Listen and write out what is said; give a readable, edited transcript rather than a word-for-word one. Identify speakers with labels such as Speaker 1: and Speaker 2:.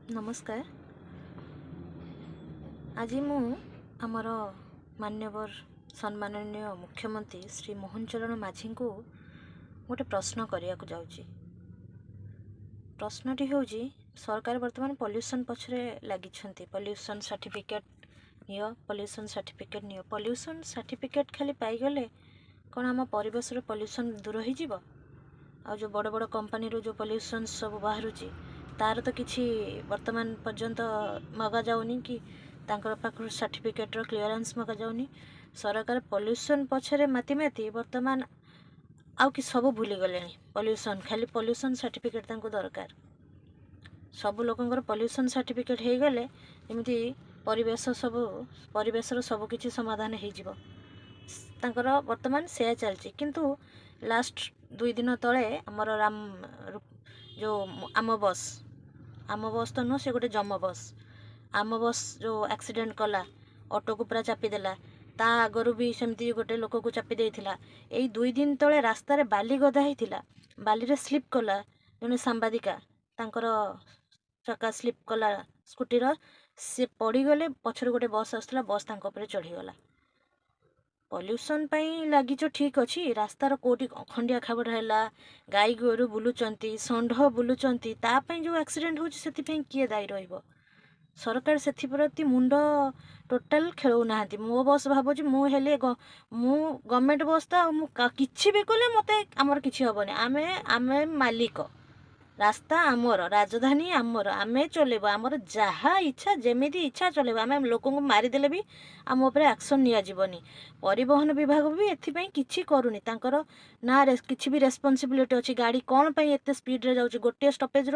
Speaker 1: नमस्कार। आज मु आमर मान्यवर सम्माननीय मुख्यमंत्री श्री मोहन चरण माझी को गोटे प्रश्न करने को जाऊँगी। प्रश्नटी हूँ सरकार वर्तमान पॉल्यूशन पछरे लगी pollution certificate neo pollution certificate neo pollution certificate खाली पाईगले कौन आम परिवेश पॉल्यूशन दूर हो जो बड़ बड़ कंपनी जो पॉल्यूशन सब बाहर तार तो किसी वर्तमान पर्यंत मगा जाऊनी कि तांकर पाखर सर्टिफिकेट क्लीयरेंस मगा जाऊनी। सरकार पॉल्यूशन पछरे माति माति वर्तमान आउ कि सब भूली गले। पॉल्यूशन खाली पॉल्यूशन सर्टिफिकेट तांको दरकार। सब लोकंकर पॉल्यूशन सर्टिफिकेट हो गले एमती परिवेश सब किछि समाधान हो जिवो। तांकर वर्तमान से चलछि किंतु लास्ट 2 दिन तले हमर राम जो आम बस तो नुह से गोटे जम बस आम बस जो एक्सीडेंट कला ऑटो को पूरा चापीदेला ता आगरू भी सेमती गोटे लोक को चापी देइथिला। एई 2 दिन तले रास्ता रे बाली गदा हेतिला बाली रे स्लिप कला जने सांबादिका तांकर चक्का स्लिप कला स्कूटी रो से पड़ी गले पछर गोटे बस आसला बस तांको ऊपर चढ़ी गला। पॉल्यूशन पाई लगी ठीक अच्छी रास्तार कोटी खंडिया खाबड़ है गाई गोरु बुलूचंती षंढ बुलूचंती तापाई जो एक्सीडेंट होची सेति किए दायी रहिबो। सरकार से मुंड टोटाल खेलौ नाहांती। मो बस भाबुची मु हेले मु गवर्नमेंट बस तो किछि भी कले मते हमर किछि हबनी। आमे आमे मालिक रास्ता आमर राजधानी आमर आमे चलेबो आमर जहाँ इच्छा जेमिति इच्छा चलेबो। आमे लोक को मारिदेले भी आम उपरे एक्शन निया जीवनी। परिवहन विभाग भी एथिपाई किछि करूनी तांकर ना किछि भी रेस्पॉन्सिबिलिटी अछि। गाड़ी कोन पई एते स्पीड रे जाउची गोटे स्टॉपेज रो